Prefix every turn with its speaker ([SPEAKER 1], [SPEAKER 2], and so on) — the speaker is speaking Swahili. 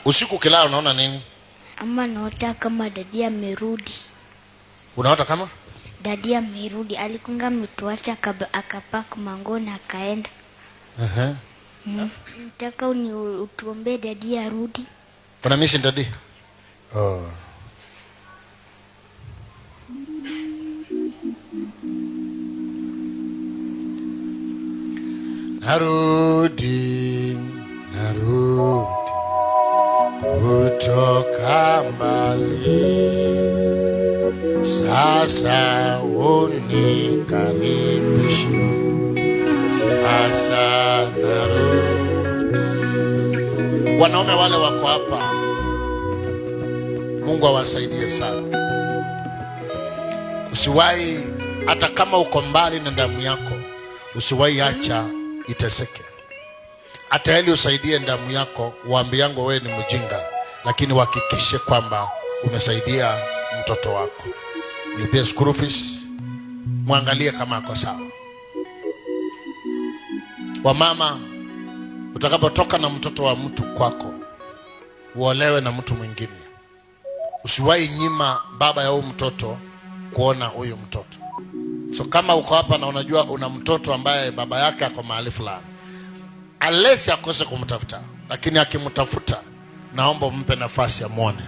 [SPEAKER 1] Usiku kilala unaona nini?
[SPEAKER 2] Ama naota kama dadi amerudi.
[SPEAKER 1] Unaota kama?
[SPEAKER 2] Dadi amerudi, alikunga mtuacha akapack mango na akaenda. Nataka utuombe dadi arudi.
[SPEAKER 1] Una miss dadi? Oh. Narudi kutoka mbali, sasa unikaribisha, sasa narudi. Wanaume wale wako hapa, Mungu awasaidie sana. Usiwahi, hata kama uko mbali na damu yako, usiwahi acha iteseke. Hata ili usaidie damu yako, waambiango wewe ni mjinga, lakini uhakikishe kwamba umesaidia mtoto wako. Lipia school fees, muangalie kama ako sawa. Wamama, utakapotoka na mtoto wa mtu kwako, uolewe na mtu mwingine. Usiwahi nyima baba ya huyu mtoto kuona huyu mtoto. So kama uko hapa na unajua una mtoto ambaye baba yake ako mahali fulani, unless akose kumtafuta, lakini akimtafuta, naomba mpe nafasi ya muone.